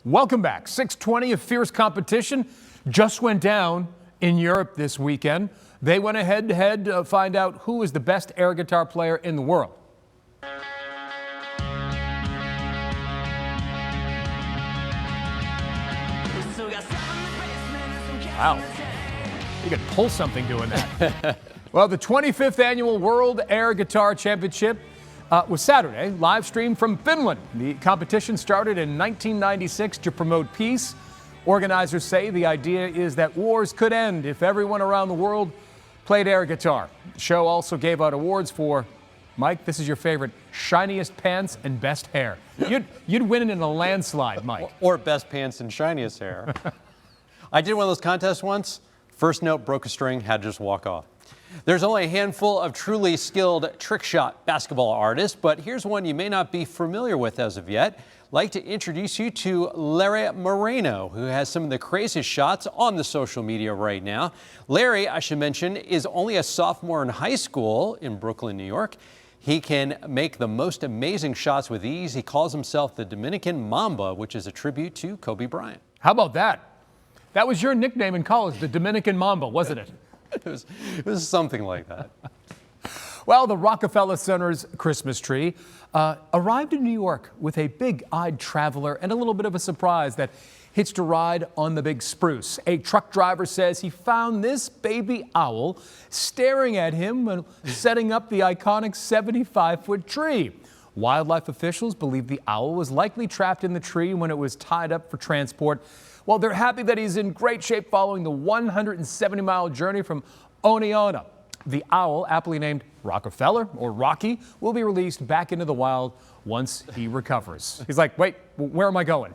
Welcome back. 6:20, a fierce competition just went down in Europe this weekend. They went head-to-head to find out who is the best air guitar player in the world. Wow. You could pull something doing that. Well, the 25th Annual World Air Guitar Championship was Saturday, live streamed from Finland. The competition started in 1996 to promote peace. Organizers say the idea is that wars could end if everyone around the world played air guitar. The show also gave out awards for, Mike, this is your favorite, shiniest pants and best hair. You'd win it in a landslide, Mike. Or best pants and shiniest hair. I did one of those contests once. First note, broke a string, had to just walk off. There's only a handful of truly skilled trick shot basketball artists, but here's one you may not be familiar with as of yet. I'd like to introduce you to Larry Moreno, who has some of the craziest shots on the social media right now. Larry, I should mention, is only a sophomore in high school in Brooklyn, New York. He can make the most amazing shots with ease. He calls himself the Dominican MAMBA, which is a tribute to Kobe Bryant. How about that? That was your nickname in college, the Dominican Mamba, wasn't it? It was something like that. Well, the Rockefeller Center's Christmas tree arrived in New York with a big-eyed traveler and a little bit of a surprise that hitched a ride on the big spruce. A truck driver says he found this baby owl staring at him when setting up the iconic 75-foot tree. Wildlife officials believe the owl was likely trapped in the tree when it was tied up for transport. Well, they're happy that he's in great shape following the 170-mile journey from Oneonta. The owl, aptly named Rockefeller, or Rocky, will be released back into the wild once he recovers. He's like, wait, where am I going?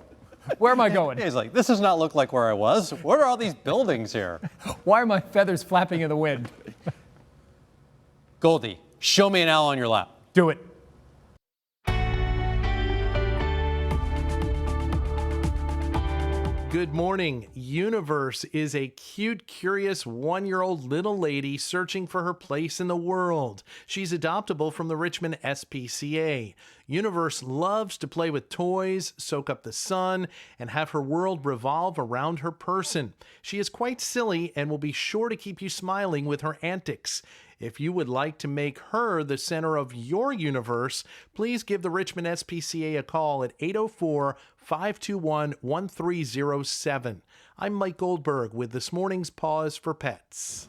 Where am I going? He's like, this does not look like where I was. What are all these buildings here? Why are my feathers flapping in the wind? Goldie, show me an owl on your lap. Do it. Good morning. Universe is a cute, curious one-year-old little lady searching for her place in the world. She's adoptable from the Richmond SPCA. Universe loves to play with toys, soak up the sun, and have her world revolve around her person. She is quite silly and will be sure to keep you smiling with her antics. If you would like to make her the center of your universe, please give the Richmond SPCA a call at 804-521-1307. I'm Mike Goldberg with this morning's Pause for Pets.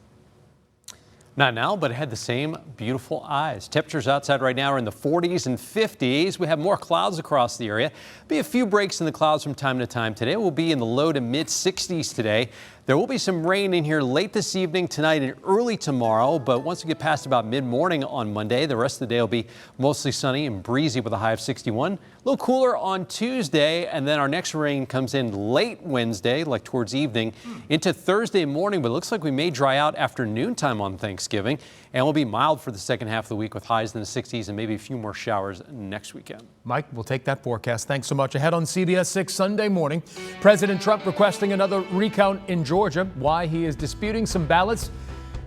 Not now, but it had the same beautiful eyes. Temperatures outside right now are in the 40s and 50s. We have more clouds across the area. Be a few breaks in the clouds from time to time today. We'll be in the low to mid 60s today. There will be some rain in here late this evening, tonight, and early tomorrow. But once we get past about mid-morning on Monday, the rest of the day will be mostly sunny and breezy with a high of 61. A little cooler on Tuesday, and then our next rain comes in late Wednesday, like towards evening, into Thursday morning. But it looks like we may dry out after noontime on Thanksgiving, and will be mild for the second half of the week with highs in the 60s and maybe a few more showers next weekend. Mike, we'll take that forecast. Thanks so much. Ahead on CBS 6 Sunday morning, President Trump requesting another recount in Georgia, why he is disputing some ballots,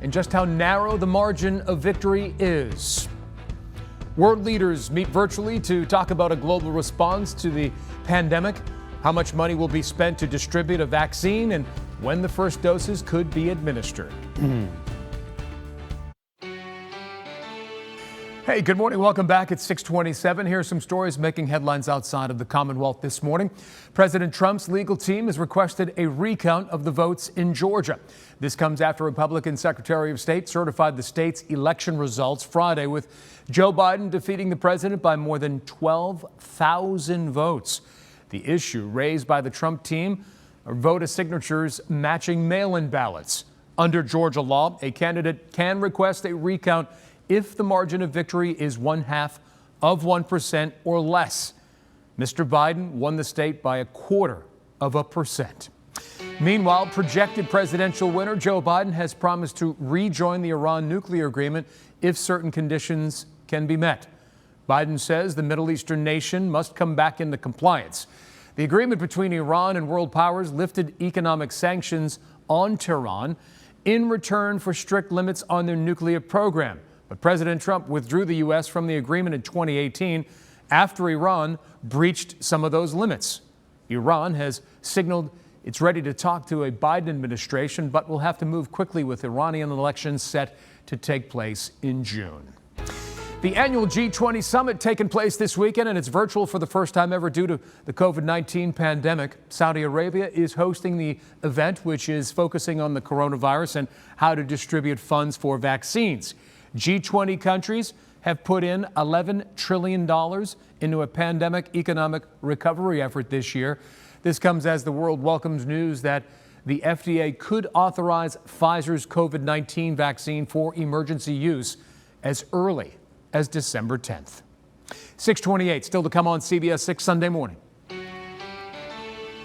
and just how narrow the margin of victory is. World leaders meet virtually to talk about a global response to the pandemic, how much money will be spent to distribute a vaccine, and when the first doses could be administered. Hey, good morning. Welcome back. It's 6:27. Here are some stories making headlines outside of the Commonwealth this morning. President Trump's legal team has requested a recount of the votes in Georgia. This comes after Republican Secretary of State certified the state's election results Friday, with Joe Biden defeating the president by more than 12,000 votes. The issue raised by the Trump team are voter signatures matching mail-in ballots. Under Georgia law, a candidate can request a recount if the margin of victory is 0.5% or less. Mr. Biden won the state by 0.25%. Meanwhile, projected presidential winner Joe Biden has promised to rejoin the Iran nuclear agreement if certain conditions can be met. Biden says the Middle Eastern nation must come back into compliance. The agreement between Iran and world powers lifted economic sanctions on Tehran in return for strict limits on their nuclear program. But President Trump withdrew the U.S. from the agreement in 2018 after Iran breached some of those limits. Iran has signaled it's ready to talk to a Biden administration, but will have to move quickly with Iranian elections set to take place in June. The annual G20 summit taking place this weekend, and it's virtual for the first time ever due to the COVID-19 pandemic. Saudi Arabia is hosting the event, which is focusing on the coronavirus and how to distribute funds for vaccines. G20 countries have put in $11 trillion into a pandemic economic recovery effort this year. This comes as the world welcomes news that the FDA could authorize Pfizer's COVID-19 vaccine for emergency use as early as December 10th. 6:28, still to come on CBS 6 Sunday morning.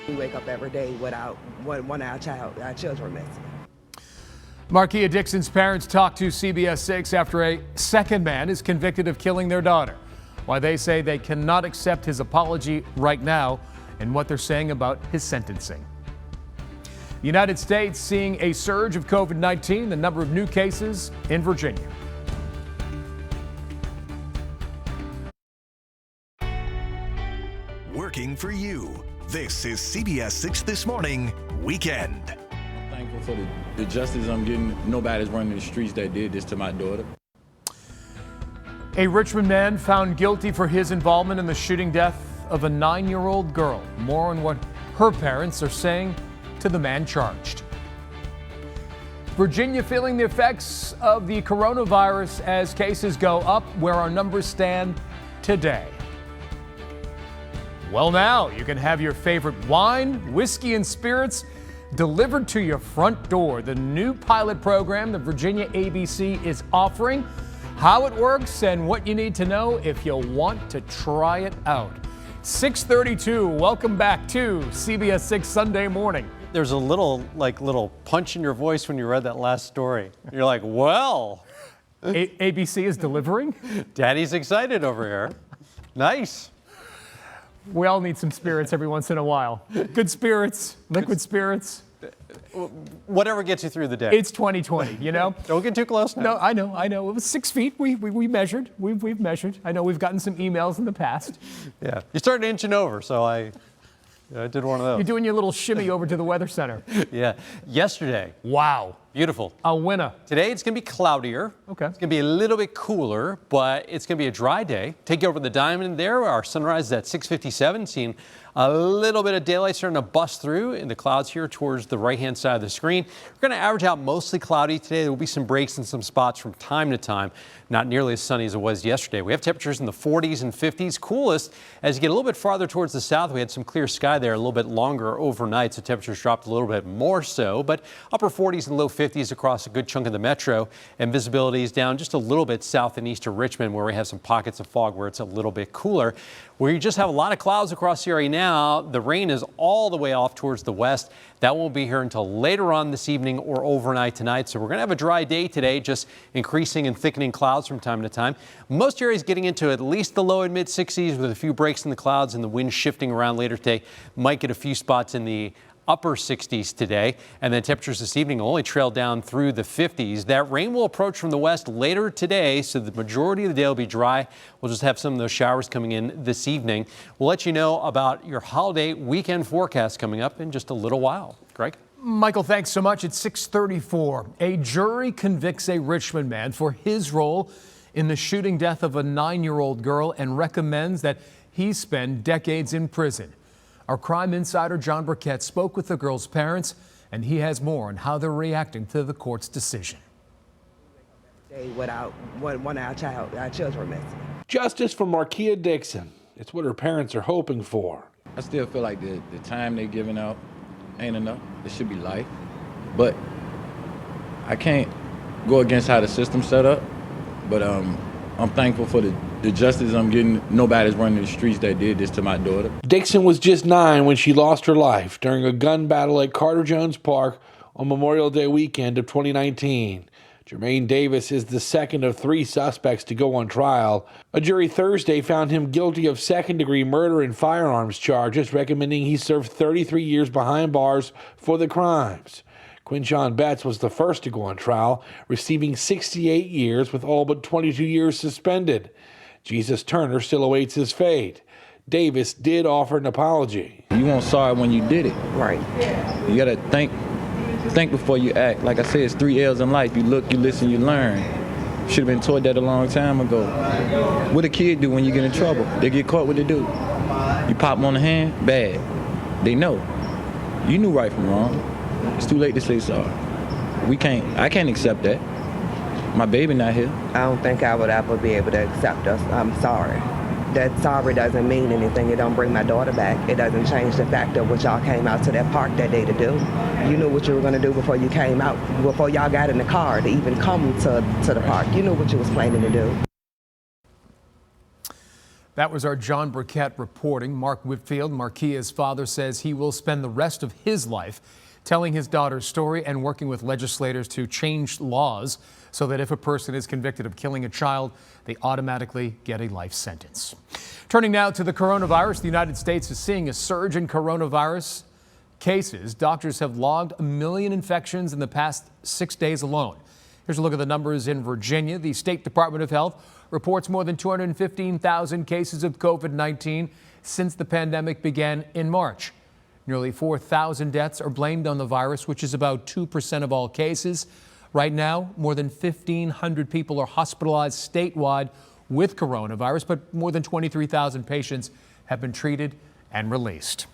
We wake up every day without one of our children missing. Marquia Dixon's parents talked to CBS 6 after a second man is convicted of killing their daughter. Why they say they cannot accept his apology right now and what they're saying about his sentencing. The United States seeing a surge of COVID-19, the number of new cases in Virginia. Working for you. This is CBS 6 This Morning Weekend. I'm thankful for the justice I'm getting. Nobody's running the streets that did this to my daughter. A Richmond man found guilty for his involvement in the shooting death of a 9-year-old girl. More on what her parents are saying to the man charged. Virginia feeling the effects of the coronavirus as cases go up, where our numbers stand today. Well, now you can have your favorite wine, whiskey, and spirits delivered to your front door. The new pilot program the Virginia ABC is offering, how it works, and what you need to know if you want to try it out. 6:32, welcome back to CBS 6 Sunday morning. There's a little punch in your voice when you read that last story. You're like, well. ABC is delivering? Daddy's excited over here. Nice. We all need some spirits every once in a while. Good spirits, liquid spirits. Whatever gets you through the day. It's 2020, you know? Don't get too close now. No, I know. It was 6 feet. We measured. We've measured. I know we've gotten some emails in the past. Yeah. You're starting inching over, so I did one of those. You're doing your little shimmy over to the weather center. Yeah. Yesterday. Wow. Beautiful. A winner. Today it's going to be cloudier. Okay. It's going to be a little bit cooler, but it's going to be a dry day. Take you over the diamond there. Our sunrise is at 6:57. Seeing a little bit of daylight starting to bust through in the clouds here towards the right-hand side of the screen. We're going to average out mostly cloudy today. There will be some breaks in some spots from time to time. Not nearly as sunny as it was yesterday. We have temperatures in the 40s and 50s. Coolest as you get a little bit farther towards the south. We had some clear sky there a little bit longer overnight, so temperatures dropped a little bit more so. But upper 40s and low 50s across a good chunk of the metro, and visibility is down just a little bit south and east of Richmond, where we have some pockets of fog where it's a little bit cooler. We just have a lot of clouds across the area now. The rain is all the way off towards the west. That won't be here until later on this evening or overnight tonight. So we're going to have a dry day today, just increasing and thickening clouds from time to time. Most areas getting into at least the low and mid 60s with a few breaks in the clouds, and the wind shifting around later today. Might get a few spots in the upper 60s today, and then temperatures this evening will only trail down through the 50s. That rain will approach from the west later today, so the majority of the day will be dry. We'll just have some of those showers coming in this evening. We'll let you know about your holiday weekend forecast coming up in just a little while. Greg? Michael, thanks so much. It's 6:34. A jury convicts a Richmond man for his role in the shooting death of a 9-year-old girl and recommends that he spend decades in prison. Our crime insider John Burkett spoke with the girl's parents, and he has more on how they're reacting to the court's decision. Without one of our children missing. Justice for Marquia Dixon. It's what her parents are hoping for. I still feel like the time they're giving out ain't enough. It should be life. But I can't go against how the system's set up. But I'm thankful for the justice I'm getting. Nobody's running the streets that did this to my daughter. Dixon was just 9 when she lost her life during a gun battle at Carter Jones Park on Memorial Day weekend of 2019. Jermaine Davis is the second of 3 suspects to go on trial. A jury Thursday found him guilty of second-degree murder and firearms charges, recommending he serve 33 years behind bars for the crimes. Quinshon Betts was the first to go on trial, receiving 68 years with all but 22 years suspended. Jesus Turner still awaits his fate. Davis did offer an apology. You weren't sorry when you did it. Right. You gotta think before you act. Like I said, it's 3 L's in life. You look, you listen, you learn. Should have been taught that a long time ago. What a kid do when you get in trouble? They get caught, what they do? You pop them on the hand, bad. They know. You knew right from wrong. It's too late to say sorry. I can't accept that. My baby not here. I don't think I would ever be able to accept us. I'm sorry. That sorry doesn't mean anything. It don't bring my daughter back. It doesn't change the fact of what y'all came out to that park that day to do. You knew what you were going to do before you came out, before y'all got in the car to even come to the park. You knew what you was planning to do. That was our John Burkett reporting. Mark Whitfield, Marquia's father, says he will spend the rest of his life telling his daughter's story and working with legislators to change laws so that if a person is convicted of killing a child, they automatically get a life sentence. Turning now to the coronavirus, the United States is seeing a surge in coronavirus cases. Doctors have logged 1 million infections in the past 6 days alone. Here's a look at the numbers in Virginia. The State Department of Health reports more than 215,000 cases of COVID-19 since the pandemic began in March. Nearly 4,000 deaths are blamed on the virus, which is about 2% of all cases. Right now, more than 1,500 people are hospitalized statewide with coronavirus, but more than 23,000 patients have been treated and released.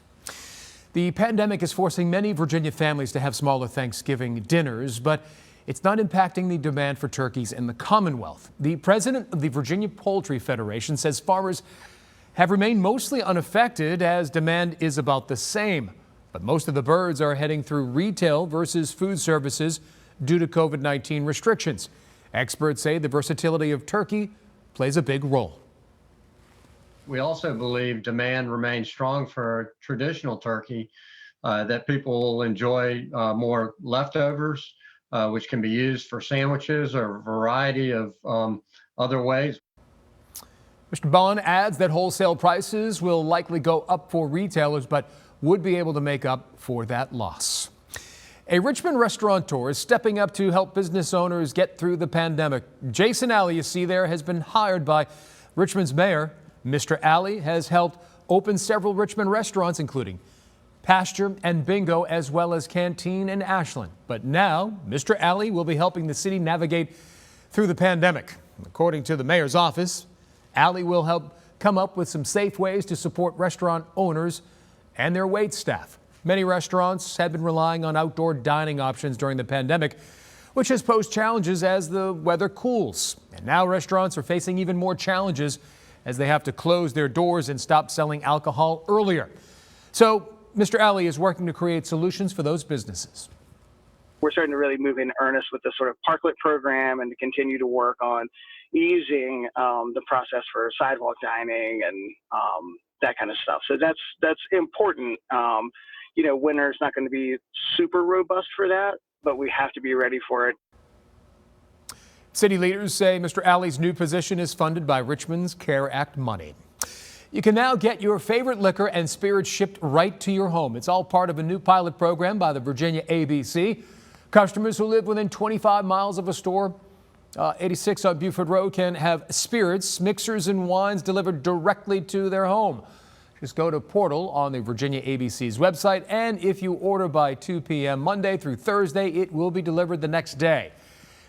The pandemic is forcing many Virginia families to have smaller Thanksgiving dinners, but it's not impacting the demand for turkeys in the Commonwealth. The president of the Virginia Poultry Federation says farmers have remained mostly unaffected as demand is about the same. But most of the birds are heading through retail versus food services due to COVID-19 restrictions. Experts say the versatility of turkey plays a big role. We also believe demand remains strong for traditional turkey, that people will enjoy more leftovers, which can be used for sandwiches or a variety of other ways. Mr. Bond adds that wholesale prices will likely go up for retailers, but would be able to make up for that loss. A Richmond restaurateur is stepping up to help business owners get through the pandemic. Jason Alley, you see there, has been hired by Richmond's mayor. Mr. Alley has helped open several Richmond restaurants, including Pasture and Bingo, as well as Canteen in Ashland. But now, Mr. Alley will be helping the city navigate through the pandemic. According to the mayor's office, Alley will help come up with some safe ways to support restaurant owners and their wait staff. Many restaurants have been relying on outdoor dining options during the pandemic, which has posed challenges as the weather cools. And now restaurants are facing even more challenges as they have to close their doors and stop selling alcohol earlier. So Mr. Alley is working to create solutions for those businesses. We're starting to really move in earnest with the sort of parklet program and to continue to work on easing the process for sidewalk dining and that kind of stuff. So that's important. You know, winter's not going to be super robust for that, but we have to be ready for it. City leaders say Mr. Alley's new position is funded by Richmond's CARE Act money. You can now get your favorite liquor and spirits shipped right to your home. It's all part of a new pilot program by the Virginia ABC. Customers who live within 25 miles of a store, 86 on Buford Road, can have spirits, mixers, and wines delivered directly to their home. Just go to Portal on the Virginia ABC's website, and if you order by 2 p.m. Monday through Thursday, it will be delivered the next day.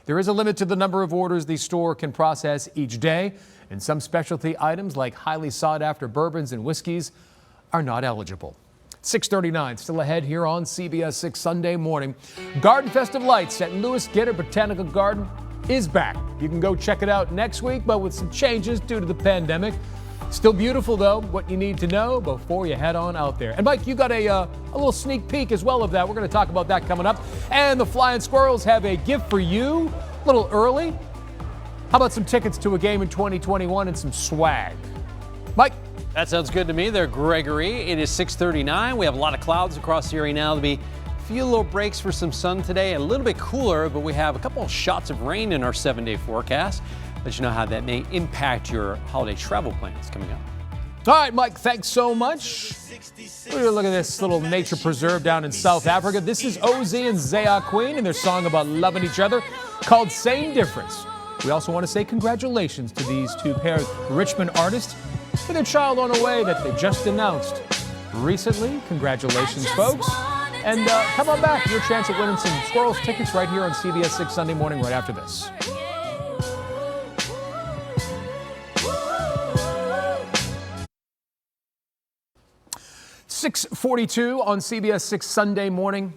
There is a limit to the number of orders the store can process each day, and some specialty items like highly sought-after bourbons and whiskeys are not eligible. 6:39 still ahead here on CBS 6 Sunday morning. GARDENFEST of Lights at Lewis Gitter Botanical Garden is back. You can go check it out next week, but with some changes due to the pandemic. Still beautiful, though. What you need to know before you head on out there. And Mike, you got a little sneak peek as well of that. We're going to talk about that coming up. And the Flying Squirrels have a gift for you, a little early. How about some tickets to a game in 2021 and some swag? Mike? That sounds good to me there, Gregory. It is 6:39. We have a lot of clouds across the area now. There'll be a few little breaks for some sun today, a little bit cooler, but we have a couple of shots of rain in our 7-day forecast. Let you know how that may impact your holiday travel plans coming up. All right, Mike, thanks so much. Look at this little nature preserve down in South Africa. This is OZ and Zaya Queen and their song about loving each other called Same Difference. We also want to say congratulations to these two pairs, Richmond artists with a child on the way that they just announced recently. Congratulations, folks. And come on back. Your chance at winning some Squirrels tickets right here on CBS 6 Sunday Morning right after this. 6:42 on CBS 6 Sunday Morning,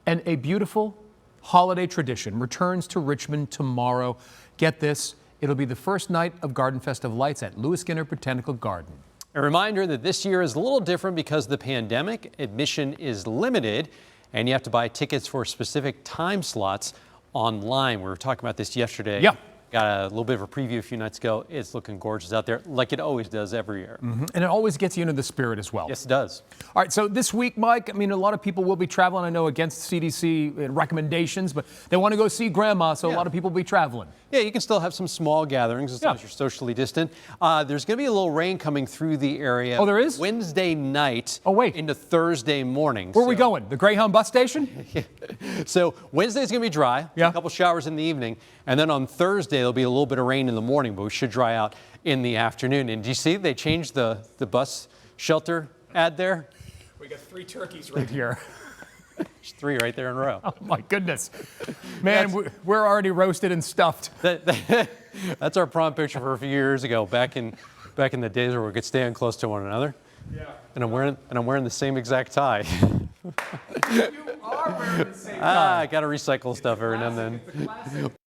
and a beautiful holiday tradition returns to Richmond tomorrow. Get this, it'll be the first night of GARDENFEST of Lights at Lewis Skinner Botanical Garden. A reminder that this year is a little different because of the pandemic. Admission is limited, and you have to buy tickets for specific time slots online. We were talking about this yesterday. Yeah. Got a little bit of a preview a few nights ago. It's looking gorgeous out there, like it always does every year. And it always gets you into the spirit as well. Yes, it does. All right, so this week, Mike, I mean, a lot of people will be traveling, I know, against CDC recommendations, but they want to go see Grandma, so a lot of people will be traveling. Yeah, you can still have some small gatherings as long as you're socially distant. There's going to be a little rain coming through the area. Oh, there is? Wednesday night into Thursday morning. Where are we going? The Greyhound bus station? So Wednesday's going to be dry. A couple showers in the evening. And then on Thursday, there'll be a little bit of rain in the morning, but we should dry out in the afternoon. And do you see they changed the bus shelter ad there? We got 3 turkeys right here. There's 3 right there in a row. Oh, my goodness. Man, we're already roasted and stuffed. That's our prom picture for a few years ago, back in the days where we could stand close to one another. Yeah. And I'm wearing the same exact tie. You are wearing the same tie. I got to recycle stuff every now and then.